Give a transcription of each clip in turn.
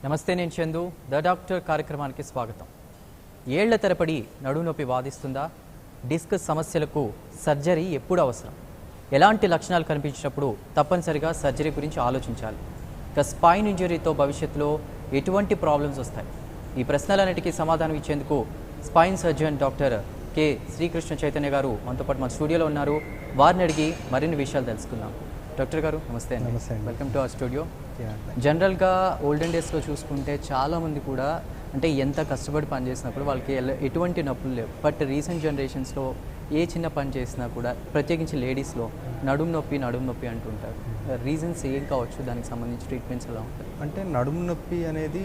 నమస్తే, నేను Chandu. The doctor కార్యక్రమానికి స్వాగతం. ఏళ్ల తరబడి నడుము నొప్పి బాధిస్తుందా? డిస్క్ సమస్యలకు సర్జరీ ఎప్పుడు అవసరం? ఎలాంటి లక్షణాలు కనిపించినప్పుడు తప్పనిసరిగా సర్జరీ గురించి ఆలోచించాలి? ఇక స్పైన్ ఇంజరీతో భవిష్యత్తులో ఎటువంటి ప్రాబ్లమ్స్ వస్తాయి? ఈ ప్రశ్నలన్నిటికీ సమాధానం ఇచ్చేందుకు spine surgeon doctor K Srikrishna Chaitanya గారు మనతో పాటు మన స్టూడియోలో ఉన్నారు. వారిని అడిగి మరిన్ని విషయాలు తెలుసుకుందాం. డాక్టర్ గారు నమస్తే అండి. నమస్తే అండి. Welcome to our studio. జనరల్గా ఓల్డెన్ డేస్లో చూసుకుంటే చాలామంది కూడా అంటే ఎంత కష్టపడి పని చేసినప్పుడు వాళ్ళకి ఎటువంటి నొప్పులు లేవు. బట్ రీసెంట్ జనరేషన్స్లో ఏ చిన్న పని చేసినా కూడా ప్రత్యేకించి లేడీస్లో నడుము నొప్పి అంటుంటారు. రీజన్స్ ఏం కావచ్చు? దానికి సంబంధించి ట్రీట్మెంట్స్ ఎలా ఉంటాయి? అంటే నడుము నొప్పి అనేది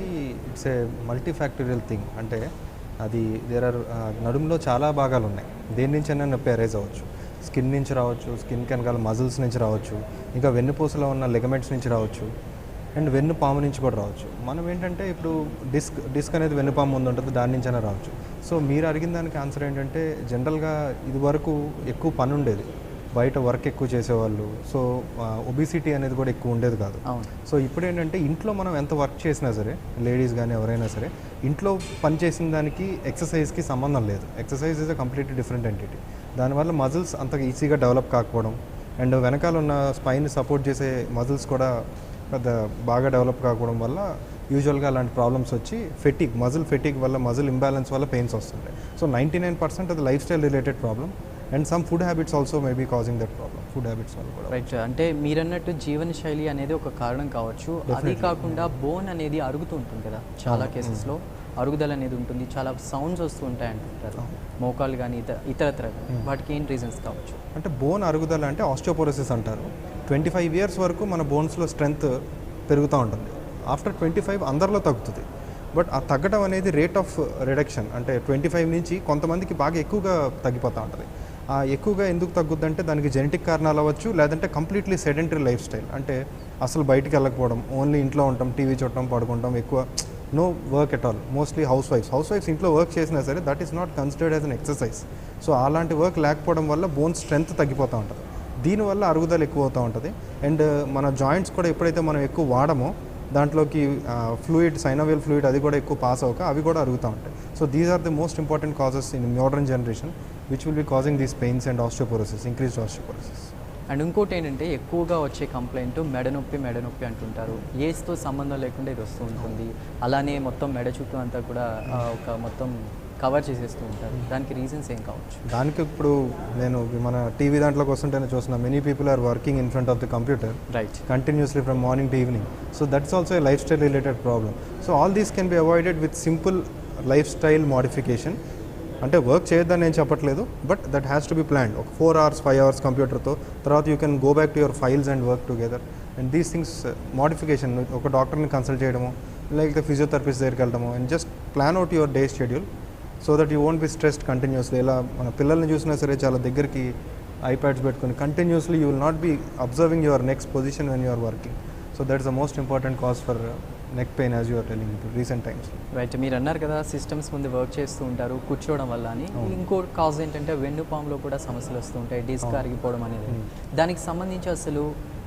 ఇట్స్ ఏ మల్టీఫ్యాక్టరియల్ థింగ్. అంటే అది నడుములో చాలా భాగాలు ఉన్నాయి. దేని నుంచైనా నొప్పి అరైజ్ అవ్వచ్చు. స్కిన్ నుంచి రావచ్చు, స్కిన్ వెనకాల మజిల్స్ నుంచి రావచ్చు, ఇంకా వెన్నుపూసలో ఉన్న లెగమెంట్స్ నుంచి రావచ్చు, అండ్ వెన్నుపాము నుంచి కూడా రావచ్చు. మనం ఏంటంటే ఇప్పుడు డిస్క్ అనేది వెన్నుపాము ముందు ఉంటుంది, దాని నుంచైనా రావచ్చు. సో మీరు అడిగిన దానికి ఆన్సర్ ఏంటంటే జనరల్గా ఇది వరకు ఎక్కువ పని ఉండేది, బయట వర్క్ ఎక్కువ చేసేవాళ్ళు. సో ఒబిసిటీ అనేది కూడా ఎక్కువ ఉండేది కాదు. సో ఇప్పుడు ఏంటంటే ఇంట్లో మనం ఎంత వర్క్ చేసినా సరే, లేడీస్ కానీ ఎవరైనా సరే, ఇంట్లో పని చేసిన దానికి ఎక్సర్సైజ్కి సంబంధం లేదు. Exercise is a completely different entity. దానివల్ల మజిల్స్ అంత ఈజీగా డెవలప్ కాకపోవడం, అండ్ వెనకాల ఉన్న స్పైన్ సపోర్ట్ చేసే మజిల్స్ కూడా పెద్ద బాగా డెవలప్ కాకపోవడం వల్ల యూజువల్గా అలాంటి ప్రాబ్లమ్స్ వచ్చి మజిల్ ఫెటిక్ వల్ల, మజిల్ ఇంబ్యాలెన్స్ వల్ల పెయిన్స్ వస్తుంటాయి. సో 99% అది life style related problem, and some food habits also may be causing that problem. Food habits వల్ల కూడా. రైట్. అంటే మీరన్నట్టు జీవనశైలి అనేది ఒక కారణం కావచ్చు. అది కాకుండా బోన్ అనేది అరుగుతూ ఉంటుంది కదా, చాలా కేసెస్లో అరుగుదల అనేది ఉంటుంది, చాలా సౌండ్స్ వస్తూ ఉంటాయి అంటుంటారు, మోకాలు కానీ ఇతరత్ర. వాటికి ఏం రీజన్స్ కావచ్చు? అంటే బోన్ అరుగుదల అంటే ఆస్టియోపోరోసిస్ అంటారు. 25 years వరకు మన బోన్స్లో స్ట్రెంగ్త్ పెరుగుతూ ఉంటుంది. ఆఫ్టర్ 25 అందరిలో తగ్గుతుంది. బట్ ఆ తగ్గడం అనేది రేట్ ఆఫ్ రిడక్షన్. అంటే 25 నుంచి కొంతమందికి బాగా ఎక్కువగా తగ్గిపోతూ ఉంటుంది. ఆ ఎక్కువగా ఎందుకు తగ్గుద్ది అంటే దానికి జెనెటిక్ కారణాలు అవ్వచ్చు, లేదంటే కంప్లీట్లీ సెడెంటరీ లైఫ్ స్టైల్. అంటే అసలు బయటికి వెళ్ళకపోవడం, ఓన్లీ ఇంట్లో ఉంటాం, టీవీ చూడటం, పడుకుంటాం, ఎక్కువ no work at all. Mostly house wives ఇంట్లో వర్క్ చేసినా సరే that is not considered as an exercise. So అలాంటి వర్క్ లేకపోవడం వల్ల బోన్ స్ట్రెంగ్త్ తగ్గిపోతూ ఉంటుంది. దీనివల్ల అరుగుదల ఎక్కువ అవుతూ ఉంటుంది. అండ్ మన జాయింట్స్ కూడా ఎప్పుడైతే మనం ఎక్కువ వాడమో దాంట్లోకి సైనోవియల్ ఫ్లూయిడ్ అది కూడా ఎక్కువ పాస్ అవ్వక అవి కూడా అరుగుతూ ఉంటాయి. So these are the most important causes in modern generation which will be causing these pains and osteoporosis, increased osteoporosis. And ఇంకోటి ఏంటంటే ఎక్కువగా వచ్చే కంప్లైంట్ మెడ నొప్పి అంటుంటారు. ఏజ్తో సంబంధం లేకుండా ఇది వస్తూ ఉంటుంది. అలానే మొత్తం మెడ చుట్టూ అంతా కూడా ఒక మొత్తం కవర్ చేసేస్తూ ఉంటారు. దానికి రీజన్స్ ఏం కావచ్చు? దానికి ఇప్పుడు నేను మన టీవీ దాంట్లోకి వస్తుంటేనే చూసిన many people are working in front of the computer right continuously from morning to evening. So that's also a life style related problem. So all these can be avoided with simple life style modification. అంటే work చేయొద్దని నేను చెప్పట్లేదు, but that has to be planned. ఒక 4 hours 5 hours కంప్యూటర్తో, తర్వాత you can go back to your files and work together. And these things modification, ఒక డాక్టర్ని consult చేయడము, లేకపోతే ఫిజియోథెరపిస్ట్ దగ్గరికి వెళ్ళడము, and just plan out your day schedule so that you won't be stressed continuously. ఇలా మన పిల్లల్ని చూసినా సరే చాలా దగ్గరికి ఐప్యాడ్స్ పెట్టుకుని continuously you will not be observing your next position when you are working. So that is the most important cause for neck pain as you are telling ఇప్పుడు recent times. Right. మీరు అన్నారు కదా systems ముందు work చేస్తూ ఉంటారు కూర్చోవడం వల్ల అని. ఇంకో కాజ్ ఏంటంటే వెన్నుపాములో కూడా సమస్యలు వస్తూ ఉంటాయి, డిస్క్ అరిగిపోవడం అనేది. దానికి సంబంధించి అసలు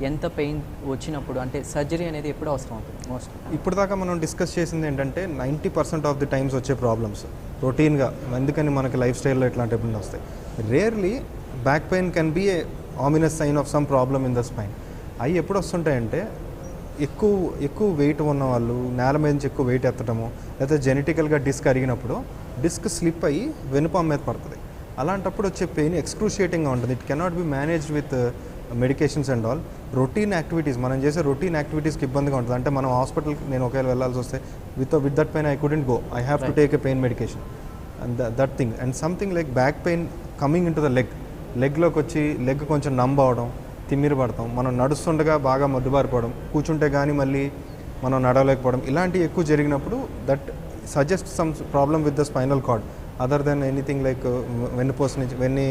ఎంత పెయిన్ వచ్చినప్పుడు అంటే సర్జరీ అనేది ఎప్పుడు అవసరం అవుతుంది మోస్ట్? ఇప్పుడు దాకా మనం డిస్కస్ చేసింది ఏంటంటే 90% ఆఫ్ ది టైమ్స్ వచ్చే ప్రాబ్లమ్స్ రొటీన్గా, ఎందుకని మనకి లైఫ్ స్టైల్లో ఇట్లాంటి ఇబ్బంది వస్తాయి. Rarely back pain can be a ominous sign of some problem in the spine. అవి ఎప్పుడు వస్తుంటాయంటే ఎక్కువ వెయిట్ ఉన్న వాళ్ళు, నేల మీద నుంచి ఎక్కువ వెయిట్ ఎత్తడము, లేకపోతే జెనెటికల్గా డిస్క్ అరిగినప్పుడు డిస్క్ స్లిప్ అయ్యి వెనుపాము మీద పడుతుంది. అలాంటప్పుడు వచ్చే పెయిన్ ఎక్స్క్రూషియేటింగ్గా ఉంటుంది. It cannot be managed with medications and all. Routine activities, మనం చేసే రొటీన్ యాక్టివిటీస్కి ఇబ్బందిగా ఉంటుంది. అంటే మనం హాస్పిటల్కి నేను ఒకవేళ వెళ్ళాల్సి వస్తే with that pain I couldn't go, I have to take a pain medication and that thing. And something like back pain coming in to the లెగ్లోకి వచ్చి లెగ్ కొంచెం నంబ్ అవడం, తిమ్మిరి పడతాం, మనం నడుస్తుండగా బాగా మొద్దుబారిపోవడం, కూర్చుంటే కానీ మళ్ళీ మనం నడవలేకపోవడం, ఇలాంటివి ఎక్కువ జరిగినప్పుడు that suggest some problem with the spinal cord other than anything like వెన్నుపూస నుంచి,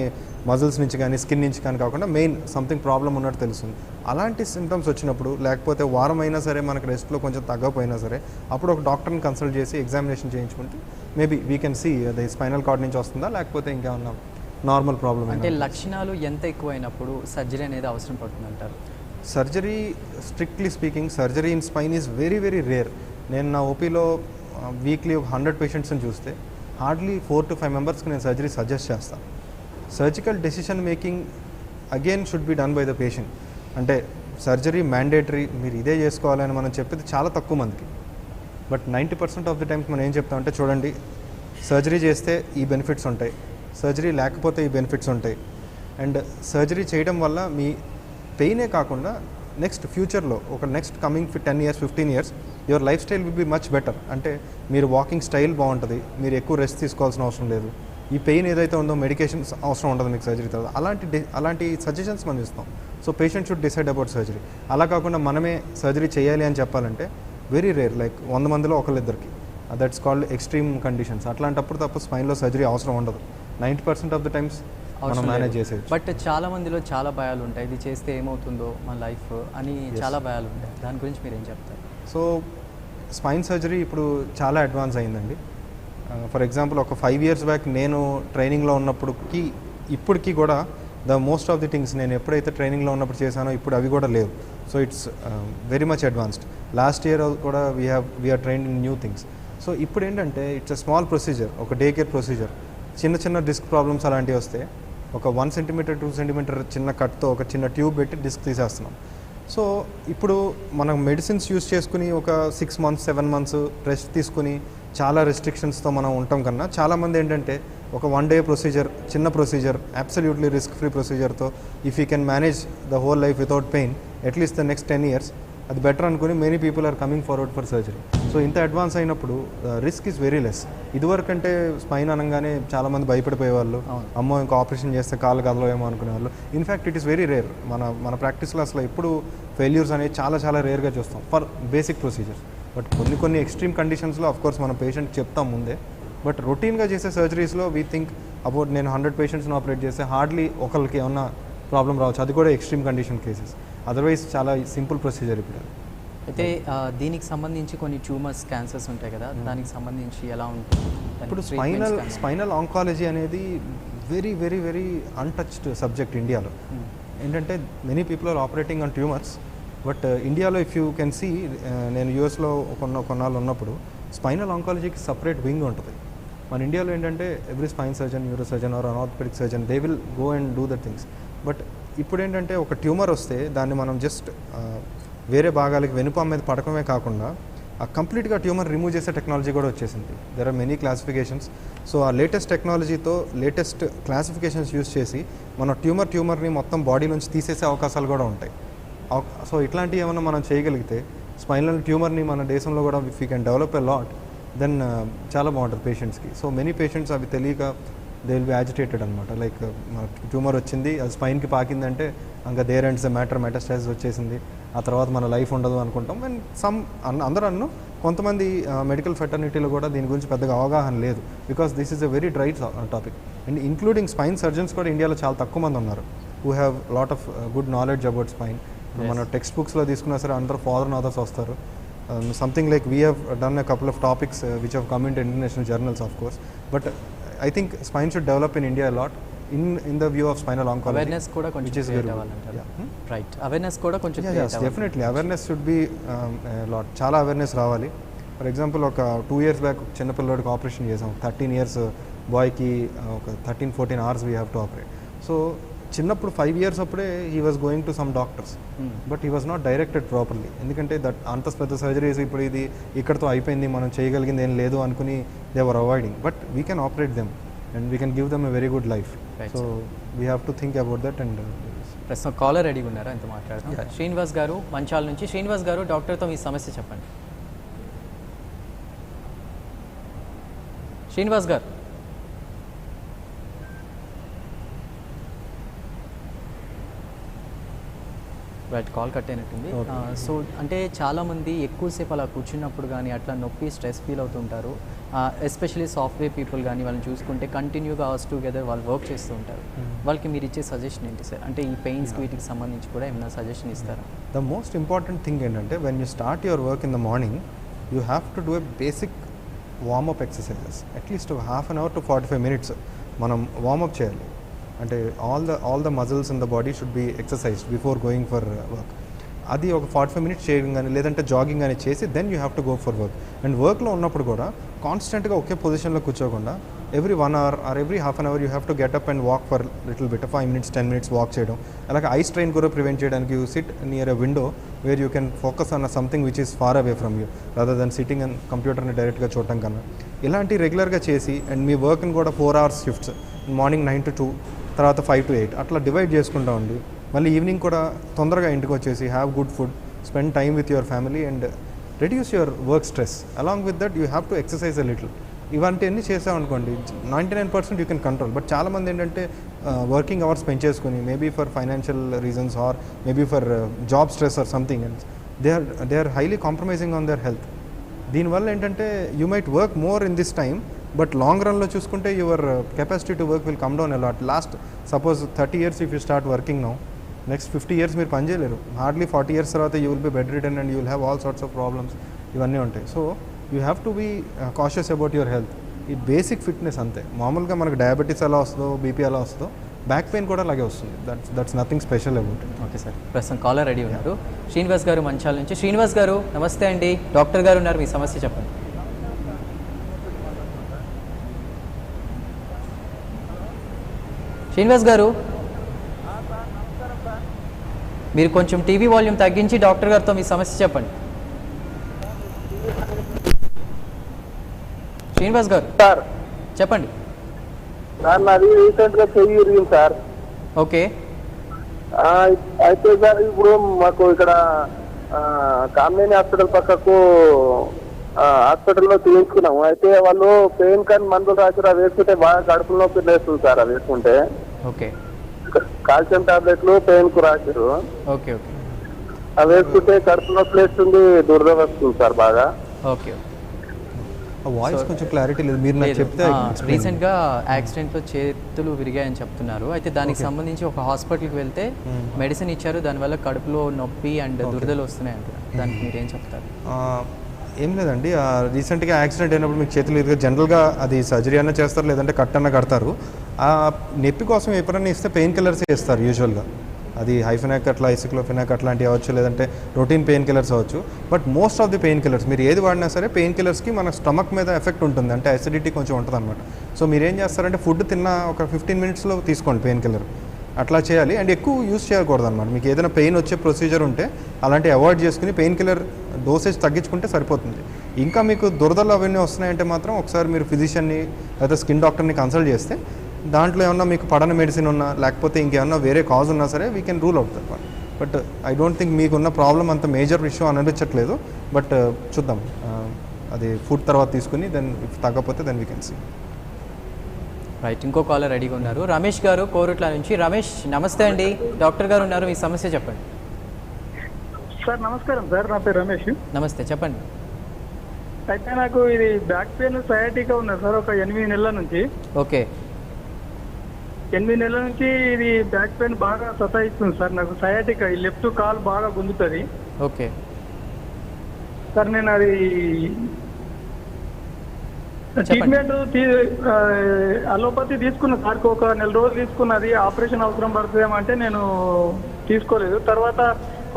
మజిల్స్ నుంచి కానీ స్కిన్ నుంచి కానీ కాకుండా మెయిన్ సంథింగ్ ప్రాబ్లం ఉన్నట్టు తెలుస్తుంది. అలాంటి సిమ్టమ్స్ వచ్చినప్పుడు, లేకపోతే వారం అయినా సరే మనకు రెస్ట్లో కొంచెం తగ్గకపోయినా సరే, అప్పుడు ఒక డాక్టర్ని కన్సల్ట్ చేసి ఎగ్జామినేషన్ చేయించుకుంటే మేబీ వీ కెన్ సీ అది స్పైనల్ కార్డ్ నుంచి వస్తుందా లేకపోతే ఇంకేమన్నా నార్మల్ ప్రాబ్లం. అంటే లక్షణాలు ఎంత ఎక్కువైనప్పుడు సర్జరీ అనేది అవసరం పడుతుంది అంటారు? Surgery, strictly speaking, surgery in spine is very very rare. నేను నా ఓపీలో వీక్లీ ఒక 100 పేషెంట్స్ని చూస్తే హార్డ్లీ 4 to 5 మెంబర్స్కి నేను సర్జరీ సజెస్ట్ చేస్తాను. Surgical decision making again should be done by the patient. అంటే సర్జరీ మ్యాండేటరీ, మీరు ఇదే చేసుకోవాలని మనం చెప్పేది చాలా తక్కువ మందికి. బట్ 90% ఆఫ్ ది టైమ్స్ మనం ఏం చెప్తామంటే, చూడండి సర్జరీ చేస్తే ఈ బెనిఫిట్స్ ఉంటాయి, సర్జరీ లేకపోతే ఈ బెనిఫిట్స్ ఉంటాయి, అండ్ సర్జరీ చేయడం వల్ల మీ పెయినే కాకుండా నెక్స్ట్ ఫ్యూచర్లో ఒక next coming 10 years 15 years your life style will be much better. అంటే మీరు వాకింగ్ స్టైల్ బాగుంటుంది, మీరు ఎక్కువ రెస్ట్ తీసుకోవాల్సిన అవసరం లేదు, ఈ పెయిన్ ఏదైతే ఉందో మెడికేషన్స్ అవసరం ఉండదు మీకు సర్జరీ తర్వాత. అలాంటి సజెషన్స్ మనం ఇస్తాం. So patient should decide about surgery. అలా కాకుండా మనమే సర్జరీ చేయాలి అని చెప్పాలంటే వెరీ రేర్, లైక్ 100 మందిలో ఒకళ్ళిద్దరికి. That's called extreme conditions. అట్లాంటప్పుడు తప్ప స్పైన్లో సర్జరీ అవసరం ఉండదు. 90% ఆఫ్ ద టైమ్స్ మనం మేనేజ్ చేసేది. బట్ చాలా మందిలో చాలా భయాలు ఉంటాయి, ఇది చేస్తే ఏమవుతుందో మన లైఫ్ అని చాలా భయాలు ఉంటాయి. దాని గురించి మీరు ఏం చెప్తారు? సో స్పైన్ సర్జరీ ఇప్పుడు చాలా అడ్వాన్స్ అయిందండి. ఫర్ ఎగ్జాంపుల్ ఒక 5 years బ్యాక్ నేను ట్రైనింగ్లో ఉన్నప్పటికి ఇప్పటికీ కూడా మోస్ట్ ఆఫ్ ది థింగ్స్ నేను ఎప్పుడైతే ట్రైనింగ్లో ఉన్నప్పుడు చేశానో ఇప్పుడు అవి కూడా లేవు. So it's very much advanced. Last year కూడా we are trained in new things. So ఇప్పుడు ఏంటంటే ఇట్స్ అ స్మాల్ ప్రొసీజర్, ఒక డే కేర్ ప్రొసీజర్. చిన్న డిస్క్ ప్రాబ్లమ్స్ అలాంటివి వస్తే ఒక 1 centimeter 2 centimeter చిన్న కట్తో ఒక చిన్న ట్యూబ్ పెట్టి డిస్క్ తీసేస్తున్నాం. సో ఇప్పుడు మనం మెడిసిన్స్ యూస్ చేసుకుని ఒక 6 months 7 months రెస్ట్ తీసుకుని చాలా రెస్ట్రిక్షన్స్తో మనం ఉంటాం కన్నా, చాలామంది ఏంటంటే ఒక 1 day ప్రొసీజర్, చిన్న ప్రొసీజర్, అబ్సల్యూట్లీ రిస్క్ ఫ్రీ ప్రొసీజర్తో if you can manage the whole life without pain at least the next 10 years, అది బెటర్ అనుకుని many people are coming forward for surgery. So ఇంత అడ్వాన్స్ అయినప్పుడు రిస్క్ ఈజ్ వెరీ లెస్. ఇదివరకు అంటే spine అనగానే చాలామంది భయపడిపోయేవాళ్ళు, అమ్మో ఇంకా ఆపరేషన్ చేస్తే కాళ్ళు కదలవేమో అనుకునేవాళ్ళు. In fact it is very rare. మన ప్రాక్టీస్లో అసలు ఎప్పుడు ఫెయిల్యూర్స్ అనేవి చాలా రేర్గా చూస్తాం ఫర్ బేసిక్ ప్రొసీజర్స్. బట్ కొన్ని ఎక్స్ట్రీమ్ కండిషన్స్లో అఫ్కోర్స్ మనం పేషెంట్ చెప్తాం ముందే. బట్ రొటీన్గా చేసే సర్జరీస్లో వీ థింక్ అబౌట్, నేను 100 patientsని ఆపరేట్ చేస్తే హార్డ్లీ ఒకరికి ఏమన్నా ప్రాబ్లం రావచ్చు, అది కూడా ఎక్స్ట్రీమ్ కండిషన్ కేసెస్. అదర్వైజ్ చాలా సింపుల్ ప్రొసీజర్ ఇప్పుడు. అయితే దీనికి సంబంధించి కొన్ని ట్యూమర్స్, క్యాన్సర్స్ ఉంటాయి కదా, దానికి సంబంధించి ఎలా ఉంటుంది ఇప్పుడు స్పైనల్ ఆంకాలజీ అనేది వెరీ అన్టచ్డ్ సబ్జెక్ట్ ఇండియాలో. ఏంటంటే many people are operating on tumours, but ఇండియాలో ఇఫ్ యూ కెన్ సీ, నేను యూఎస్లో కొన్నాళ్ళు ఉన్నప్పుడు స్పైనల్ ఆంకాలజీకి సపరేట్ వింగ్ ఉంటుంది. మన ఇండియాలో ఏంటంటే every spine surgeon, neuro surgeon or orthopaedic surgeon they will go and do the things. But ఇప్పుడు ఏంటంటే ఒక ట్యూమర్ వస్తే దాన్ని మనం జస్ట్ వేరే భాగాలకి వెనుప మీద పడకమే కాకుండా ఆ కంప్లీట్గా ట్యూమర్ రిమూవ్ చేసే టెక్నాలజీ కూడా వచ్చేసింది. There are many classifications. So ఆ లేటెస్ట్ టెక్నాలజీతో లేటెస్ట్ క్లాసిఫికేషన్స్ యూస్ చేసి మన ట్యూమర్ని మొత్తం బాడీ నుంచి తీసేసే అవకాశాలు కూడా ఉంటాయి. సో ఇట్లాంటివి ఏమైనా మనం చేయగలిగితే స్పైనల్ ట్యూమర్ని మన దేశంలో కూడా if you can develop a lot, then చాలా బాగుంటుంది పేషెంట్స్కి. సో మెనీ పేషెంట్స్ అవి తెలియక దే విల్ బి యాజిటేటెడ్ అనమాట. లైక్ మన ట్యూమర్ వచ్చింది, అది స్పైన్కి పాకిందంటే ఇంకా దేర్ అండ్స్ మెటాస్టాసిస్ వచ్చేసింది, ఆ తర్వాత మన లైఫ్ ఉండదు అనుకుంటాం. అండ్ అందరూ కొంతమంది మెడికల్ ఫెటర్నిటీలో కూడా దీని గురించి పెద్దగా అవగాహన లేదు, because this is a very dry topic. And including spine surgeons కూడా ఇండియాలో చాలా తక్కువ మంది ఉన్నారు who have lot of good knowledge about spine. మన టెక్స్ట్ బుక్స్లో తీసుకున్నా సరే అందరూ ఫారెన్ ఆథర్స్ వస్తారు. Something like we have done a couple of topics which have come in to international journals of course. But I think spine should develop in India a lot in the view of spinal oncology. Awareness kuda koncham create avvalantaru. Right, awareness kuda koncham create avvalante. Yes, definitely awareness should be a lot. Chala awareness ravali. For example, oka 2 years back chinna pilladiki operation chesam. 13 years boy ki oka 13-14 hours we have to operate. So చిన్నప్పుడు 5 years అప్పుడే he was going to some doctors, but he was not directed properly. ఎందుకంటే that అంత పెద్ద surgeries ఇప్పుడు ఇది ఇక్కడతో అయిపోయింది, మనం చేయగలిగింది ఏం లేదు అనుకుని they were avoiding. But we can operate them and we can give them a very good life. So we have to think about that. And ప్రస్తుతం కాలర్ రెడీగా ఉన్నారా? ఎంత మాట్లాడతాం. శ్రీనివాస్ గారు మంచాల నుంచి. శ్రీనివాస్ గారు, డాక్టర్తో మీ సమస్య చెప్పండి. శ్రీనివాస్ గారు, రైట్, కాల్ కట్ అయినట్టుంది. సో అంటే చాలామంది ఎక్కువసేపు అలా కూర్చున్నప్పుడు కానీ అట్లా నొప్పి, స్ట్రెస్ ఫీల్ అవుతుంటారు. ఎస్పెషలీ సాఫ్ట్వేర్ పీపుల్ కానీ వాళ్ళని చూసుకుంటే కంటిన్యూగా అవర్స్ టుగెదర్ వాళ్ళు వర్క్ చేస్తూ ఉంటారు. వాళ్ళకి మీరు ఇచ్చే సజెషన్ ఏంటి సార్? అంటే ఈ పెయిన్స్కి వీటికి సంబంధించి కూడా ఏమైనా సజెషన్ ఇస్తారా? ద మోస్ట్ ఇంపార్టెంట్ థింగ్ ఏంటంటే when you start your work in the morning you have to do a basic warmup exercises. At least 1/2 an hour to 45 minutes మనం వార్మప్ చేయాలి. అంటే all the muscles in the body should be exercised before going for work. అది ఒక 45 minutes చేయడం కానీ లేదంటే jogging కానీ చేసి then you have to go for work. And వర్క్లో ఉన్నప్పుడు కూడా కాన్స్టెంట్గా ఒకే పొజిషన్లో కూర్చోకుండా every 1 hour or every half an hour you have to get up and walk for little bit 5 minutes 10 minutes walk చేయడం. అలాగే ఐ స్ట్రెయిన్ కూడా ప్రివెంట్ చేయడానికి you sit near a window where you can focus on something which is far away from you rather than sitting and కంప్యూటర్ని డైరెక్ట్గా చూడటం కన్నా ఇలాంటి రెగ్యులర్గా చేసి అండ్ మీ వర్క్ని కూడా 4 hours షిఫ్ట్స్ మార్నింగ్ 9 to 2 తర్వాత 5 to 8 అట్లా డివైడ్ చేసుకుంటా ఉండి మళ్ళీ ఈవినింగ్ కూడా తొందరగా ఇంటికి వచ్చేసి have good food, spend time with your family and reduce your work stress. Along with that you have to exercise a little. ఇవన్నీ చేసామనుకోండి 99% యూ కెన్ కంట్రోల్. బట్ చాలామంది ఏంటంటే వర్కింగ్ అవర్స్ పెంచేసుకుని maybe for financial reasons or maybe for job stress or something else they are highly compromising on their health. దీనివల్ల ఏంటంటే you might work more in this time but long రన్లో చూసుకుంటే your capacity to work will come down a lot. Last suppose 30 years if you start working now, next 50 years మీరు పని చేయలేరు. Hardly 40 years తర్వాత you will be bed ridden and you will have all sorts of problems. ఇవన్నీ ఉంటాయి. So you have to be cautious about your health. ఈ basic fitness అంతే. మామూలుగా మనకు డయాబెటీస్ ఎలా వస్తుందో, బీపీ ఎలా వస్తుందో, బ్యాక్ పెయిన్ కూడా అలాగే వస్తుంది. That's nothing special about it. Okay sir, ప్రస్తుతం కాలర్ రెడీ ఉన్నారు. శ్రీనివాస్ గారు మంచాల నుంచి. శ్రీనివాస్ గారు నమస్తే అండి, డాక్టర్ గారు ఉన్నారు, మీ సమస్య చెప్పండి. శ్రీనివాస్ గారు మీరు కొంచెం టీవీ వాల్యూమ్ తగ్గించి డాక్టర్ గారితో మీ సమస్య చెప్పండి. శ్రీనివాస్ గారు సార్ చెప్పండి. సార్ నాది రీసెంట్గా చెయ్యి ఇరిగింది సార్. ఓకే. అయితే సార్ ఇప్పుడు మాకు ఇక్కడ కామినేని హాస్పిటల్ పక్కకు హాస్పిటల్లో చూపించుకున్నాము. అయితే వాళ్ళు పెయిన్ కానీ మందులు రాసి అవి వేసుకుంటే బాగా కడుపులో నొప్పి లేస్తుంది సార్. అవి వేసుకుంటే ఓకే కాల్షియం టాబ్లెట్లు పెయిన్ కు రాశారు. ఓకే ఓకే అవి వేసుకుంటే కడుపు నొప్పి లేస్తుంది, దురద వస్తుంది సార్ బాగా. ఓకే. వాయిస్ కొంచెం క్లారిటీ లేదు. మీరు నాకు చెప్తే రీసెంట్గా యాక్సిడెంట్లో చేతులు విరిగాయని చెప్తున్నారు. అయితే దానికి సంబంధించి ఒక హాస్పిటల్కి వెళ్తే మెడిసిన్ ఇచ్చారు, దానివల్ల కడుపులో నొప్పి అండ్ దురదలు వస్తున్నాయి అంటారు. దానికి మీరేం చెప్తారు? ఏం లేదండి, రీసెంట్గా యాక్సిడెంట్ అయినప్పుడు మీకు చేతులు ఇరుగా జనరల్గా అది సర్జరీ అన్న చేస్తారు లేదంటే కట్ అన్న కడతారు. ఆ నొప్పి కోసం ఎప్పుడన్నా ఇస్తే పెయిన్ కిల్లర్స్ ఇస్తారు యూజువల్గా. అది హైఫెనాక్ అట్లా ఐసిక్లోఫెనాక్ అట్లాంటివి అవ్వచ్చు, లేదంటే రొటీన్ పెయిన్ కిల్లర్స్ అవ్వచ్చు. But most of the pain killers మీరు ఏది వాడినా సరే పెయిన్ కిల్లర్స్కి మన స్టమక్ మీద ఎఫెక్ట్ ఉంటుంది, అంటే అసిడిటీ కొంచెం ఉంటుంది అనమాట. సో మీరు ఏం చేస్తారంటే ఫుడ్ తిన్న ఒక 15 minutesలో తీసుకోండి పెయిన్ కిల్లర్. అట్లా చేయాలి. అండ్ ఎక్కువ యూజ్ చేయకూడదు అనమాట. మీకు ఏదైనా పెయిన్ వచ్చే ప్రొసీజర్ ఉంటే అలాంటివి అవాయిడ్ చేసుకుని పెయిన్ కిల్లర్ డోసేజ్ తగ్గించుకుంటే సరిపోతుంది. ఇంకా మీకు దురదలు అవన్నీ వస్తున్నాయంటే మాత్రం ఒకసారి మీరు ఫిజిషియన్ని లేదా స్కిన్ డాక్టర్ని కన్సల్ట్ చేస్తే దాంట్లో ఏమన్నా మీకు పడని మెడిసిన్ ఉన్నా లేకపోతే ఇంకేమన్నా వేరే కాజ్ ఉన్నా సరే we can rule out that one. But I don't think మీకున్న ప్రాబ్లం అంత మేజర్ ఇష్యూ అనిపించట్లేదు. బట్ చూద్దాం, అది ఫుడ్ తర్వాత తీసుకుని దెన్ ఇఫ్ తగ్గకపోతే then we can see. Right, ఇంకో కాలర్ రెడీగా ఉన్నారు. రమేష్ గారు కోరుట్ల నుంచి. రమేష్ నమస్తే అండి, డాక్టర్ గారు ఉన్నారు, మీ సమస్య చెప్పండి. సార్ నమస్కారం సార్, నా పేరు రమేష్. నమస్తే చెప్పండి. అయితే నాకు ఇది బ్యాక్ పెయిన్ సయాటికా ఉన్నది సార్ ఒక 8 నెలల నుంచి. ఓకే. 8 నెలల నుంచి ఇది బ్యాక్ పెయిన్ బాగా సతాయిస్తుంది సార్. నాకు సయాటికా ఈ లెఫ్ట్ కాల్ బాగా గుంజుతుంది. ఓకే సార్ నేను అది ట్రీట్మెంట్ అలోపతి తీసుకున్నా సార్, ఒక 1 నెల రోజులు తీసుకున్నది. ఆపరేషన్ అవసరం పడుతుందేమంటే నేను తీసుకోలేదు. తర్వాత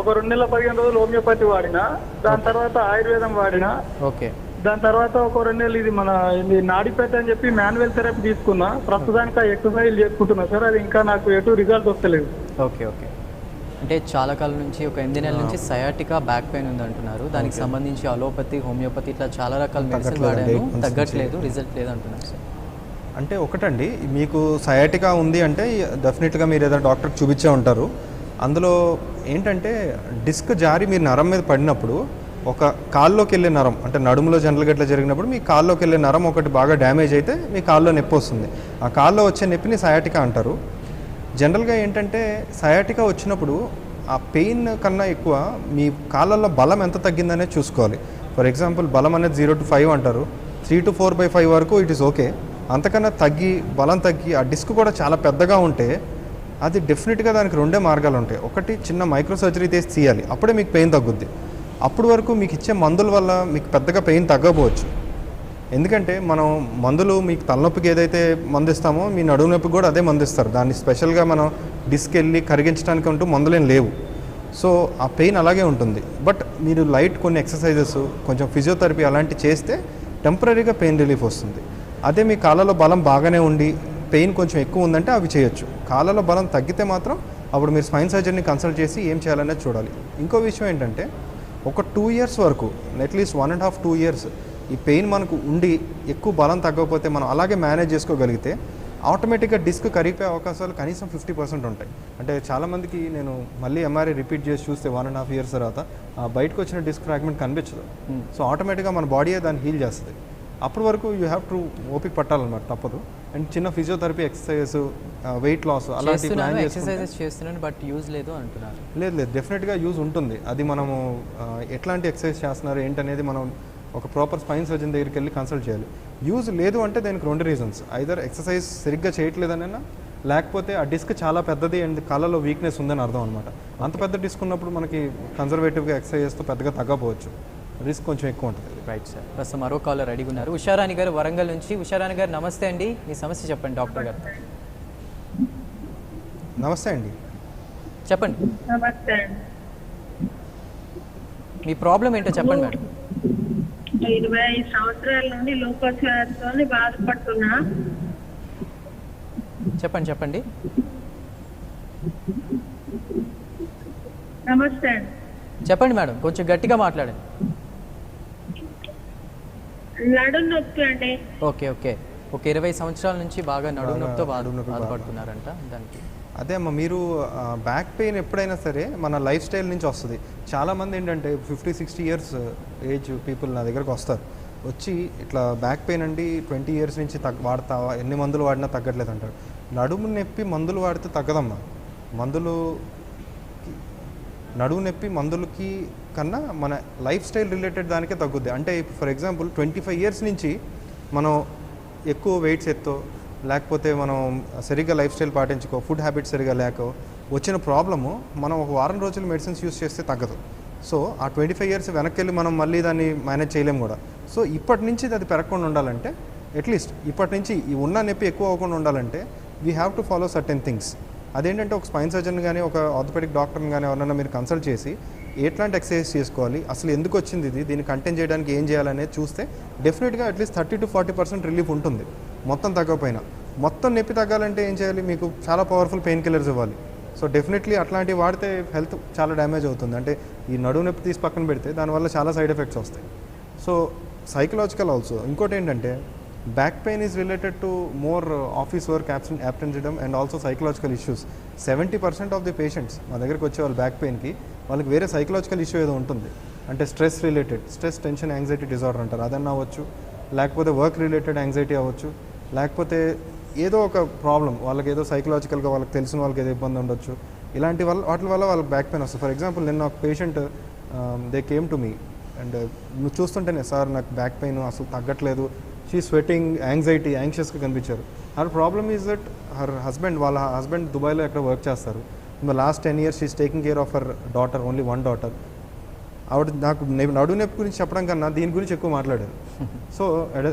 ఒక 2 నెలల 15 రోజులు హోమియోపతి వాడినా, దాని తర్వాత ఆయుర్వేదం వాడినా. ఓకే. దాని తర్వాత ఒక 2 నెలలు ఇది మన ఇది నాడిపేట అని చెప్పి మాన్యువల్ థెరపీ తీసుకున్నా. ప్రస్తుతానికి ఆ ఎక్సర్సైజ్ చేసుకుంటున్నా సార్. అది ఇంకా నాకు ఎటు రిజల్ట్ వస్తలేదు. Okay okay. అంటే చాలా కాలం నుంచి ఒక 8 నెలల నుంచి సయాటికా బ్యాక్ పెయిన్ ఉంది అంటున్నారు. దానికి సంబంధించి అలోపతి, హోమియోపతి ఇట్లా చాలా రకాల మెడిసిన్ వాడాను, తగ్గట్లేదు, రిజల్ట్ లేదు అంటున్నారు సార్. అంటే ఒకటండి, మీకు సయాటికా ఉంది అంటే డెఫినెట్గా మీరు ఏదైనా డాక్టర్కి చూపించే ఉంటారు. అందులో ఏంటంటే డిస్క్ జారి మీరు నరం మీద పడినప్పుడు ఒక కాల్లోకి వెళ్ళే నరం, అంటే నడుములో జనరల్గా ఇట్లా జరిగినప్పుడు మీ కాల్లోకి వెళ్ళే నరం ఒకటి బాగా డ్యామేజ్ అయితే మీ కాల్లో నొప్పి వస్తుంది. ఆ కాల్లో వచ్చే నొప్పిని సయాటికా అంటారు. జనరల్గా ఏంటంటే సయాటికా వచ్చినప్పుడు ఆ పెయిన్ కన్నా ఎక్కువ మీ కాళ్ళల్లో బలం ఎంత తగ్గిందనే చూసుకోవాలి. ఫర్ ఎగ్జాంపుల్ బలం అనేది 0 to 5 అంటారు, 3 to 4/5 వరకు ఇట్ ఈస్ ఓకే. అంతకన్నా తగ్గి బలం తగ్గి ఆ డిస్క్ కూడా చాలా పెద్దగా ఉంటే అది డెఫినెట్గా దానికి 2 మార్గాలు ఉంటాయి. ఒకటి చిన్న మైక్రో సర్జరీ చేసి తీయాలి, అప్పుడే మీకు పెయిన్ తగ్గుద్ది. అప్పటి వరకు మీకు ఇచ్చే మందుల వల్ల మీకు పెద్దగా పెయిన్ తగ్గకపోవచ్చు. ఎందుకంటే మనం మందులు మీకు తలనొప్పికి ఏదైతే మందు ఇస్తామో మీ నడుము నొప్పికి కూడా అదే మందు ఇస్తారు. దాన్ని స్పెషల్గా మనం డిస్క్ వెళ్ళి కరిగించడానికి అంటూ మందులేం లేవు. సో ఆ పెయిన్ అలాగే ఉంటుంది. బట్ మీరు లైట్ కొన్ని ఎక్సర్సైజెస్, కొంచెం ఫిజియోథెరపీ అలాంటివి చేస్తే టెంపరీగా పెయిన్ రిలీఫ్ వస్తుంది. అదే మీ కాళ్ళలో బలం బాగానే ఉండి పెయిన్ కొంచెం ఎక్కువ ఉందంటే అవి చేయొచ్చు. కాళ్ళలో బలం తగ్గితే మాత్రం అప్పుడు మీరు స్పైన్ సర్జన్ని కన్సల్ట్ చేసి ఏం చేయాలనేది చూడాలి. ఇంకో విషయం ఏంటంటే ఒక 2 years వరకు, అట్లీస్ట్ 1.5-2 years ఈ పెయిన్ మనకు ఉండి ఎక్కువ బలం తగ్గకపోతే మనం అలాగే మేనేజ్ చేసుకోగలిగితే ఆటోమేటిక్గా డిస్క్ కరిగిపోయే అవకాశాలు కనీసం 50% ఉంటాయి. అంటే చాలామందికి నేను మళ్ళీ ఎంఆర్ఐ రిపీట్ చేసి చూస్తే 1.5 years తర్వాత బయటకు వచ్చిన డిస్క్ ఫ్రాగ్మెంట్ కనిపించదు. సో ఆటోమేటిక్గా మన బాడీయే దాన్ని హీల్ చేస్తుంది. అప్పటి వరకు యూ హ్యావ్ టు ఓపిక పట్టాలన్నమాట, తప్పదు. అండ్ చిన్న ఫిజియోథెరపీ ఎక్సర్సైజెస్, వెయిట్ లాస్ అలాంటి ప్లాన్ ఎక్సర్సైజెస్ చేస్తున్నాను బట్ యూజ్ లేదు అంటున్నారు. లేదు డెఫినెట్గా యూజ్ ఉంటుంది. అది మనము ఎట్లాంటి ఎక్సర్సైజ్ చేస్తున్నారు ఏంటనేది మనం ఒక ప్రాపర్ స్పైన్ సర్జన్ దగ్గరికి వెళ్ళి కన్సల్ట్ చేయాలి. యూజ్ లేదు అంటే దానికి 2 reasons. ఐదర్ ఎక్సర్సైజ్ సరిగ్గా చేయట్లేదనైనా, లేకపోతే ఆ డిస్క్ చాలా పెద్దది అండ్ కాళ్ళలో వీక్నెస్ ఉందని అర్థం అనమాట. అంత పెద్ద డిస్క్ ఉన్నప్పుడు మనకి కన్జర్వేటివ్గా ఎక్సర్సైజ్ చేస్తూ పెద్దగా తగ్గపోవచ్చు, రిస్క్ కొంచెం ఎక్కువ ఉంటుంది. Right sir. ప్రస్తుతం మరో కాలర్ రెడీగా ఉన్నారు. ఉషారాణి గారు వరంగల్ నుంచి. ఉషారాణి గారు నమస్తే అండి, మీ సమస్య చెప్పండి డాక్టర్ గారు. నమస్తే అండి, చెప్పండి నమస్తే. మీ ప్రాబ్లం ఏంటో చెప్పండి మేడం. 25 సంవత్సరాల నుండి లూపస్ వ్యాధితో బాధపడుతున్నా. చెప్పండి. నమస్తే. చెప్పండి మేడం, కొంచెం గట్టిగా మాట్లాడండి. నడుము నొప్పి అండి. ఓకే ఒక 20 సంవత్సరాల నుంచి బాగా నడుము నొప్పితో బాధపడుతున్నారంట. దానికి అదే అమ్మ, మీరు బ్యాక్ పెయిన్ ఎప్పుడైనా సరే మన లైఫ్ స్టైల్ నుంచి వస్తుంది. చాలామంది ఏంటంటే 50-60 years ఏజ్ పీపుల్ నా దగ్గరకు వస్తారు. వచ్చి ఇట్లా బ్యాక్ పెయిన్ అండి 20 years నుంచి వాడతావా, ఎన్ని మందులు వాడినా తగ్గట్లేదు అంటారు. నడుము నొప్పి మందులు వాడితే తగ్గదమ్మా. నడుము నొప్పి మందులకి కన్నా మన లైఫ్ స్టైల్ రిలేటెడ్ దానికే తగ్గుద్ది. అంటే ఫర్ ఎగ్జాంపుల్ 25 years నుంచి మనం ఎక్కువ వెయిట్స్ ఎత్తో, లేకపోతే మనం సరిగ్గా లైఫ్ స్టైల్ పాటించుకో, ఫుడ్ హ్యాబిట్స్ సరిగ్గా లేకో వచ్చిన ప్రాబ్లము మనం ఒక వారం రోజులు మెడిసిన్స్ యూస్ చేస్తే తగ్గదు. సో ఆ 25 years వెనక్కి వెళ్ళి మనం మళ్ళీ దాన్ని మేనేజ్ చేయలేము కూడా. సో ఇప్పటి నుంచి అది పెరగకుండా ఉండాలంటే, అట్లీస్ట్ ఇప్పటి నుంచి ఈ ఉన్న నొప్పి ఎక్కువ అవ్వకుండా ఉండాలంటే we have to follow certain things. అదేంటంటే ఒక స్పైన్ సర్జన్ కానీ, ఒక ఆర్థోపెడిక్ డాక్టర్ని కానీ ఎవరైనా మీరు కన్సల్ట్ చేసి ఎట్లాంటి ఎక్సర్సైజ్ చేసుకోవాలి, అసలు ఎందుకు వచ్చింది ఇది, దీన్ని కంటైన్ చేయడానికి ఏం చేయాలనేది చూస్తే డెఫినెట్గా అట్లీస్ట్ 30-40% రిలీఫ్ ఉంటుంది. మొత్తం తగ్గకపోయినా, మొత్తం నొప్పి తగ్గాలంటే ఏం చేయాలి, మీకు చాలా పవర్ఫుల్ పెయిన్ కిల్లర్స్ ఇవ్వాలి. సో డెఫినెట్లీ అట్లాంటివి వాడితే హెల్త్ చాలా డ్యామేజ్ అవుతుంది. అంటే ఈ నడుము నొప్పి తీసి పక్కన పెడితే దానివల్ల చాలా సైడ్ ఎఫెక్ట్స్ వస్తాయి. So psychological also. ఇంకోటి ఏంటంటే back pain is related to more office work, absenteeism and also psychological issues. 70% of the patients మా దగ్గరికి వచ్చే వాళ్ళు బ్యాక్ పెయిన్కి వాళ్ళకి వేరే సైకలాజికల్ ఇష్యూ ఏదో ఉంటుంది. అంటే stress related, stress tension anxiety disorder అంటారు, అదన్నా అవ్వచ్చు, లేకపోతే వర్క్ రిలేటెడ్ యాంగ్జైటీ అవ్వచ్చు, లేకపోతే ఏదో ఒక ప్రాబ్లం వాళ్ళకి ఏదో సైకలాజికల్గా వాళ్ళకి తెలిసిన వాళ్ళకి ఏదో ఇబ్బంది ఉండొచ్చు. ఇలాంటి వాటి వల్ల వాళ్ళకి బ్యాక్ పెయిన్ వస్తుంది. ఫర్ ఎగ్జాంపుల్ నిన్న ఒక patient they came to me and నువ్వు చూస్తుంటేనే సార్ నాకు బ్యాక్ పెయిన్ అసలు తగ్గట్లేదు, షీ స్వెటింగ్, యాంగ్షియస్గా కనిపించారు. హర్ ప్రాబ్లమ్ ఈజ్ దట్ వాళ్ళ హస్బెండ్ దుబాయ్లో ఎక్కడ వర్క్ చేస్తారు. In the last 10 years she is taking care of her daughter, only 1 daughter. ఆవిడ నాకు నడుము నొప్పి గురించి చెప్పడం కన్నా దీని గురించి ఎక్కువ మాట్లాడారు. సో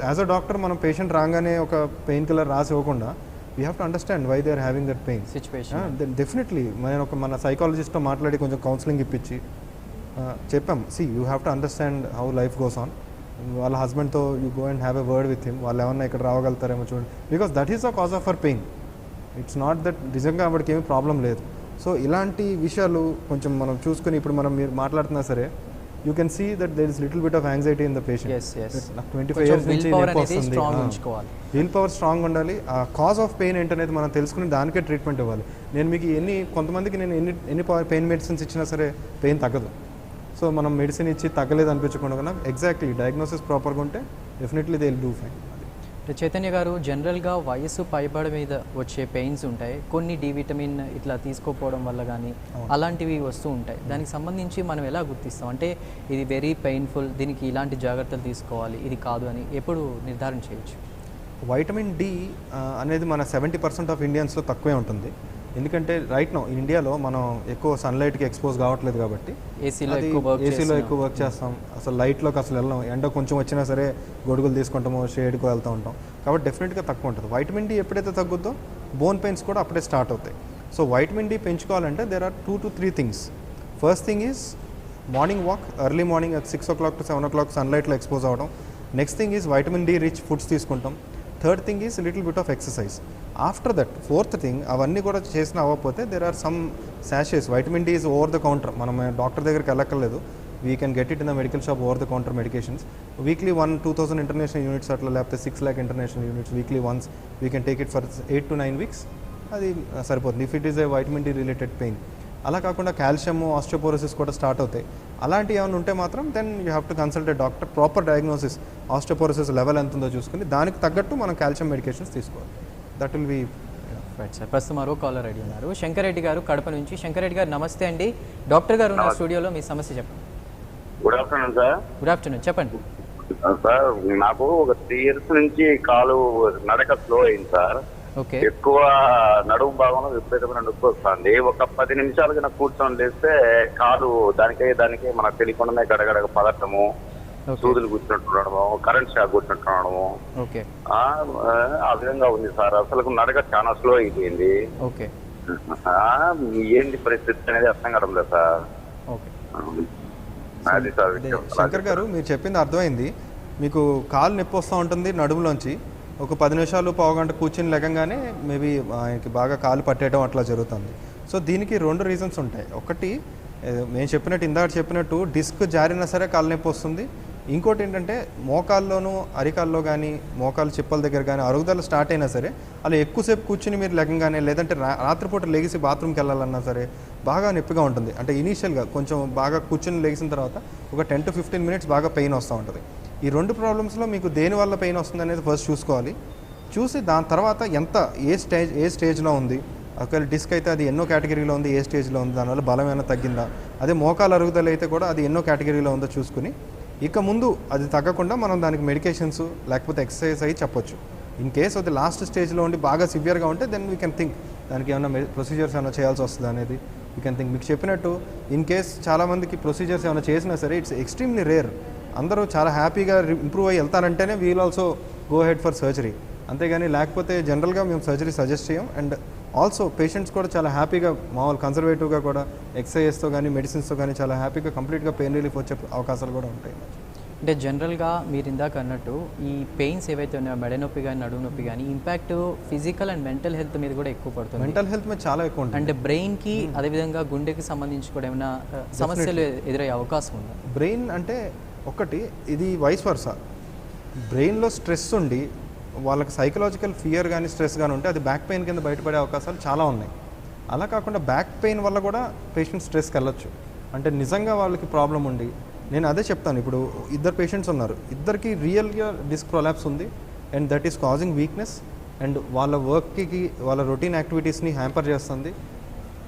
యాజ్ అ డాక్టర్ మనం పేషెంట్ రాగానే ఒక పెయిన్ కిల్లర్ రాసి ఇవ్వకుండా we have to understand why they are having that pain situation. Definitely మన సైకాలజిస్ట్తో మాట్లాడి కొంచెం కౌన్సిలింగ్ ఇప్పించి చెప్పాం, see you have to understand how life goes on. వాళ్ళ హస్బెండ్తో you go and have a word with him, వాళ్ళు ఏమన్నా ఇక్కడ రావగలుగుతారేమో చూడండి, because that is the cause of her pain. It's not that నిజంగా ఆవిడకి ఏమీ ప్రాబ్లం లేదు. సో ఇలాంటి విషయాలు కొంచెం మనం చూసుకుని ఇప్పుడు మీరు మాట్లాడుతున్నా సరే you can see that there is little bit of anxiety in the patient. నాకు 25 years నుంచి విల్ పవర్ స్ట్రాంగ్ ఉండాలి. ఆ కాజ్ ఆఫ్ పెయిన్ ఏంటనేది మనం తెలుసుకుని దానికే ట్రీట్మెంట్ ఇవ్వాలి. నేను మీకు కొంతమందికి నేను ఎన్ని పెయిన్ మెడిసిన్స్ ఇచ్చినా సరే పెయిన్ తగ్గదు. సో మనం మెడిసిన్ ఇచ్చి తగ్గలేదు అనిపించకుండా ఎగ్జాక్ట్లీ డయాగ్నోసిస్ ప్రాపర్గా ఉంటే definitely they will do fine. Chaitanya గారు, జనరల్గా వయసు పైబడి మీద వచ్చే పెయిన్స్ ఉంటాయి, కొన్ని డి విటమిన్ ఇట్లా తీసుకోకపోవడం వల్ల కానీ అలాంటివి వస్తూ ఉంటాయి. దానికి సంబంధించి మనం ఎలా గుర్తిస్తాం, అంటే ఇది వెరీ పెయిన్ఫుల్, దీనికి ఇలాంటి జాగ్రత్తలు తీసుకోవాలి, ఇది కాదు అని ఎప్పుడు నిర్ధారణ చేయొచ్చు? వైటమిన్ డి అనేది మన 70% ఆఫ్ ఇండియన్స్లో తక్కువే ఉంటుంది. ఎందుకంటే రైట్ నో ఇండియాలో మనం ఎక్కువ సన్లైట్కి ఎక్స్పోజ్ కావట్లేదు కాబట్టి ఏసీలో ఎక్కువ వర్క్ చేస్తాం, అసలు లైట్లోకి అసలు వెళ్ళాం, ఎండ కొంచెం వచ్చినా సరే గొడుగులు తీసుకుంటాము, షేడ్కి వెళ్తూ ఉంటాం, కాబట్టి డెఫినెట్గా తక్కువ ఉంటుంది. వైటమిన్ డి ఎప్పుడైతే తగ్గుద్దో బోన్ పెయిన్స్ కూడా అప్పుడే స్టార్ట్ అవుతాయి. సో వైటమిన్ డి పెంచుకోవాలంటే there are 2 to 3 things. First thing is morning walk, early morning 6 o'clock to 7 o'clock సన్లైట్లో ఎక్స్పోజ్ అవ్వడం. Next thing is vitamin D rich foods తీసుకుంటాం. Third thing is little bit of exercise. After that fourth thing, అవన్నీ కూడా చేసిన అవ్వకపోతే there are some శాషెస్. Vitamin D is over the counter, మనం doctor దగ్గరికి వెళ్ళక్కర్లేదు. We can get it in the medical shop over the counter medications. Weekly 1-2,000 international units అట్లా, లేకపోతే 6 lakh international units weekly once we can take it for 8 to 9 weeks. అది సరిపోతుంది if it is a vitamin D related pain. అలా కాకుండా calcium, osteoporosis కూడా start అవుతాయి. అలాంటివి ఏమైనా ఉంటే మాత్రం then you have to consult a doctor. Proper diagnosis, osteoporosis level ఎంత ఉందో చూసుకుని దానికి తగ్గట్టు మనం కాల్షియం మెడికేషన్స్ తీసుకోవాలి. That will be right sir. ప్రస్తుతం మరో కాలర్ రెడీ ఉన్నారు, శంకర్ రెడ్డి గారు కడప నుంచి. శంకర్ రెడ్డి గారు నమస్తే అండి. డాక్టర్ గారు ఉన్న స్టూడియోలో మీ సమస్య చెప్పండి. Good afternoon sir. Good afternoon, చెప్పండి సార్. నాకు ఒక 3 years నుంచి కాలు నడక స్లో అయింది సార్. ఓకే. ఎక్కువ నడుము భాగంలో విపరీతమైన నొప్పి వస్తుంది. ఒక 10 నిమిషాలు కన్నా కూర్చొని లేస్తే కాలు దానికే మనకు తెలియకుండానే గడగడగ పదటము, సూదులు కూర్చుంటున్నాము, కరెంట్ షాక్ కూర్చుంటున్నాము. ఓకే. ఆ విధంగా ఉంది సార్. అసలు నడక చాలా స్లో అయిపోయింది. ఓకే. ఏంటి పరిస్థితి అనేది అర్థం కావడం లేదు సార్. ఓకే. అది సార్. శంకర్ గారు, మీరు చెప్పింది అర్థమైంది. మీకు కాలు నొప్పి వస్తూ ఉంటుంది నడుములోంచి. ఒక 10 నిమిషాలు, పావు గంట కూర్చుని లేకంగానే మేబీ ఆయనకి బాగా కాలు పట్టేయడం అట్లా జరుగుతుంది. సో దీనికి 2 రీజన్స్ ఉంటాయి. ఒకటి, మేము చెప్పినట్టు ఇందాక చెప్పినట్టు డిస్క్ జారినా సరే కాలు నొప్పి వస్తుంది. ఇంకోటి ఏంటంటే మోకాల్లోనూ, అరికాల్లో కానీ, మోకాలు చిప్పల దగ్గర కానీ అరుగుదల స్టార్ట్ అయినా సరే అలా ఎక్కువసేపు కూర్చుని మీరు లెగంగానే, లేదంటే రాత్రిపూట లెగిసి బాత్రూమ్కి వెళ్ళాలన్నా సరే బాగా నొప్పిగా ఉంటుంది. అంటే ఇనీషియల్గా కొంచెం బాగా కూర్చుని లెగిసిన తర్వాత ఒక 10 to 15 minutes బాగా పెయిన్ వస్తూ ఉంటుంది. ఈ 2 ప్రాబ్లమ్స్లో మీకు దేని వల్ల పెయిన్ వస్తుంది అనేది ఫస్ట్ చూసుకోవాలి. చూసి దాని తర్వాత ఏ స్టేజ్లో ఉంది, ఒకవేళ డిస్క్ అయితే అది ఎన్నో కేటగిరీలో ఉంది, ఏ స్టేజ్లో ఉంది, దానివల్ల బలం ఏమైనా తగ్గిందా, అదే మోకాలు అరుగుదల అయితే కూడా అది ఎన్నో కేటగిరీలో ఉందో చూసుకుని ఇక ముందు అది తగ్గకుండా మనం దానికి మెడికేషన్స్ లేకపోతే ఎక్సర్సైజ్ అయ్యి చెప్పొచ్చు. ఇన్ కేస్ అది లాస్ట్ స్టేజ్లో ఉండి బాగా సివియర్గా ఉంటే దెన్ వీ కెన్ థింక్ దానికి ఏమైనా ప్రొసీజర్స్ ఏమైనా చేయాల్సి వస్తుంది అనేది వీ కెన్ థింక్. మీకు చెప్పినట్టు ఇన్ కేస్ చాలామందికి ప్రొసీజర్స్ ఏమైనా చేసినా సరే ఇట్స్ ఎక్స్ట్రీమ్లీ రేర్. అందరూ చాలా హ్యాపీగా ఇంప్రూవ్ అయ్యి వెళ్తారంటేనే we'll also go head for surgery. అంతేగాని లేకపోతే జనరల్గా మేము సర్జరీ సజెస్ట్ చేయం. అండ్ ఆల్సో పేషెంట్స్ కూడా చాలా హ్యాపీగా మామూలు కన్సర్వేటివ్గా కూడా ఎక్సర్సైజ్తో కానీ మెడిసిన్స్తో కానీ చాలా హ్యాపీగా కంప్లీట్గా పెయిన్ రిలీఫ్ వచ్చే అవకాశాలు కూడా ఉంటాయి. అంటే జనరల్గా మీరు ఇందాక అన్నట్టు ఈ పెయిన్స్ ఏవైతే ఉన్నాయో, మెడ నొప్పి కానీ, నడుము నొప్పి కానీ, impact physical and mental health మీద కూడా ఎక్కువ పడుతుంది. మెంటల్ హెల్త్ మీద చాలా ఎక్కువ ఉంటుంది. అంటే బ్రెయిన్కి, అదేవిధంగా గుండెకి సంబంధించి కూడా ఏమైనా సమస్యలు ఎదురయ్యే అవకాశం ఉందా? బ్రెయిన్ అంటే ఒకటి, ఇది వైస్ వర్సా. బ్రెయిన్లో స్ట్రెస్ ఉండి వాళ్ళకి సైకలాజికల్ ఫియర్ కానీ స్ట్రెస్ కానీ ఉంటే అది బ్యాక్ పెయిన్ కింద బయటపడే అవకాశాలు చాలా ఉన్నాయి. అలా కాకుండా బ్యాక్ పెయిన్ వల్ల కూడా పేషెంట్ స్ట్రెస్కి వెళ్ళొచ్చు. అంటే నిజంగా వాళ్ళకి ప్రాబ్లం ఉండి, నేను అదే చెప్తాను. ఇప్పుడు 2 పేషెంట్స్ ఉన్నారు, ఇద్దరికి రియల్గా డిస్క్ ప్రొలాప్స్ ఉంది and that is causing weakness and వాళ్ళ వర్క్కి, వాళ్ళ రొటీన్ యాక్టివిటీస్ని హ్యాంపర్ చేస్తుంది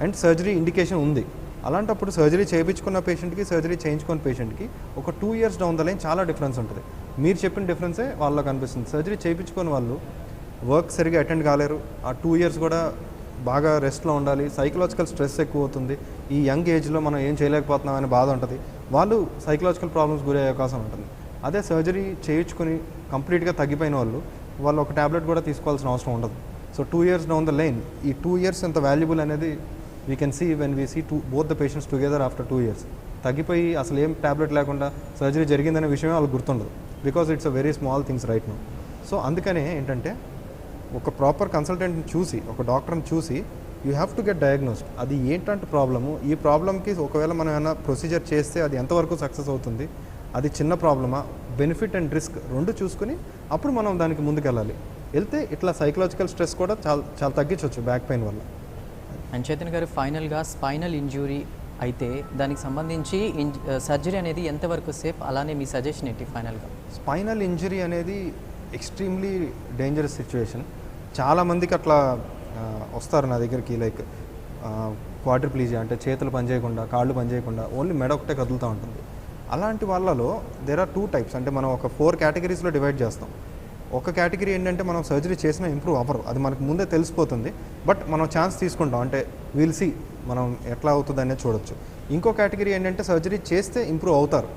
అండ్ సర్జరీ ఇండికేషన్ ఉంది. అలాంటప్పుడు సర్జరీ చేయించుకున్న పేషెంట్కి, సర్జరీ చేయించుకున్న పేషెంట్కి ఒక 2 years డౌన్ ద లైన్ చాలా డిఫరెన్స్ ఉంటుంది. మీరు చెప్పిన డిఫరెన్సే వాళ్ళకి అనిపిస్తుంది. సర్జరీ చేయించుకున్న వాళ్ళు వర్క్ సరిగా అటెండ్ కాలేరు. ఆ 2 years కూడా బాగా రెస్ట్లో ఉండాలి. సైకలాజికల్ స్ట్రెస్ ఎక్కువ అవుతుంది. ఈ యంగ్ ఏజ్లో మనం ఏం చేయలేకపోతున్నాం అనే బాధ ఉంటుంది. వాళ్ళు సైకలాజికల్ ప్రాబ్లమ్స్ గురయ్యే అవకాశం ఉంటుంది. అదే సర్జరీ చేయించుకొని కంప్లీట్గా తగ్గిపోయిన వాళ్ళు ఒక ట్యాబ్లెట్ కూడా తీసుకోవాల్సిన అవసరం ఉండదు. So 2 years down the line ఈ 2 years ఎంత వాల్యుబుల్ అనేది we can see when we see both the patients together after 2 years. తగ్గిపోయి అసలు ఏం ట్యాబ్లెట్ లేకుండా సర్జరీ జరిగిందనే విషయమే వాళ్ళకి గుర్తుండదు. Because it's a very small things right now. So అందుకనే ఏంటంటే ఒక ప్రాపర్ కన్సల్టెంట్ని చూసి, ఒక డాక్టర్ని చూసి you have to get diagnosed. అది ఏంటంటే ప్రాబ్లము, ఈ ప్రాబ్లమ్కి ఒకవేళ మనం ఏమైనా ప్రొసీజర్ చేస్తే అది ఎంతవరకు సక్సెస్ అవుతుంది, అది చిన్న ప్రాబ్లమా, బెనిఫిట్ అండ్ రిస్క్ 2 చూసుకుని అప్పుడు మనం దానికి ముందుకెళ్ళాలి. వెళ్తే ఇట్లా సైకలాజికల్ స్ట్రెస్ కూడా చాలా తగ్గించవచ్చు బ్యాక్ పెయిన్ వల్ల. అండ్ చైతన్య గారు, ఫైనల్గా స్పైనల్ ఇంజ్యూరీ అయితే దానికి సంబంధించి సర్జరీ అనేది ఎంతవరకు సేఫ్, అలానే మీ సజెషన్ ఏంటి ఫైనల్గా? స్పైనల్ ఇంజరీ అనేది ఎక్స్ట్రీమ్లీ డేంజరస్ సిచ్యువేషన్. చాలామందికి అట్లా వస్తారు నా దగ్గరికి, లైక్ క్వాడ్రిప్లీజియా అంటే చేతులు పనిచేయకుండా, కాళ్ళు పనిచేయకుండా ఓన్లీ మెడ ఒకటే కదులుతూ ఉంటుంది. అలాంటి వాళ్ళలో దేర్ ఆర్ 2 types. అంటే మనం ఒక 4 categories డివైడ్ చేస్తాం. ఒక కేటగిరీ ఏంటంటే మనం సర్జరీ చేసినా ఇంప్రూవ్ అవ్వరు, అది మనకు ముందే తెలిసిపోతుంది. బట్ మనం ఛాన్స్ తీసుకుంటాం, అంటే విల్ సీ మనం ఎట్లా అవుతుంది అనేది చూడొచ్చు. ఇంకో కేటగిరీ ఏంటంటే సర్జరీ చేస్తే ఇంప్రూవ్ అవుతారు.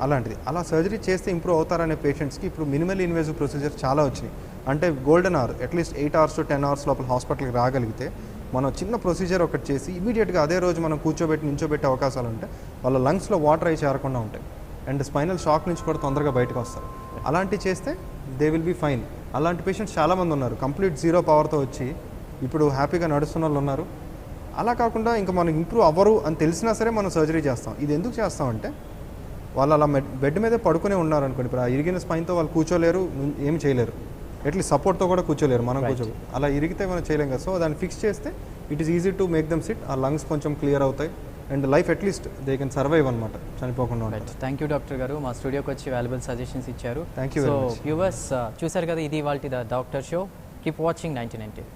అలాంటిది అలా సర్జరీ చేస్తే ఇంప్రూవ్ అవుతారనే పేషెంట్స్కి ఇప్పుడు మినిమల్ ఇన్వేజివ్ ప్రొసీజర్ చాలా వచ్చినాయి. అంటే golden hour, at least 8 hours to 10 hours లోపల హాస్పిటల్కి రాగలిగితే మనం చిన్న ప్రొసీజర్ ఒకటి చేసి ఇమీడియట్గా అదే రోజు మనం నించోబెట్టే అవకాశాలు ఉంటాయి. వాళ్ళ లంగ్స్లో వాటర్ అయి చేరకుండా ఉంటాయి అండ్ స్పైనల్ షాక్ నుంచి కూడా తొందరగా బయటకు వస్తారు. అలాంటివి చేస్తే దే విల్ బీ ఫైన్. అలాంటి పేషెంట్స్ చాలామంది ఉన్నారు, కంప్లీట్ జీరో పవర్తో వచ్చి ఇప్పుడు హ్యాపీగా నడుస్తున్న వాళ్ళు ఉన్నారు. అలా కాకుండా ఇంకా మనం ఇంప్రూవ్ అవ్వరు అని తెలిసినా సరే మనం సర్జరీ చేస్తాం. ఇది ఎందుకు చేస్తామంటే వాళ్ళు అలా బెడ్ మీదే పడుకునే ఉన్నారు అనుకోండి, ఇప్పుడు ఆ ఇరిగిన స్పైన్తో వాళ్ళు కూర్చోలేరు, ఏం చేయలేరు, అట్లీస్ట్ సపోర్ట్తో కూడా కూర్చోలేరు, మనం కూర్చోరు. అలా ఇరిగితే మనం చేయలేం కదా. సో దాన్ని ఫిక్స్ చేస్తే it is easy to make them SIT. ఆ లంగ్స్ కొంచెం క్లియర్ అవుతాయి and life at least they can survive అనమాట, చనిపోకుండా ఉంటారు. థ్యాంక్ యూ డాక్టర్ గారు, మా స్టూడియోకి వచ్చి వాల్యుబుల్ సజెషన్స్ ఇచ్చారు. Thank you. సో వ్యూవర్స్ చూసారు కదా, ఇది వాళ్ళ doctor show. Keep watching 99 TV.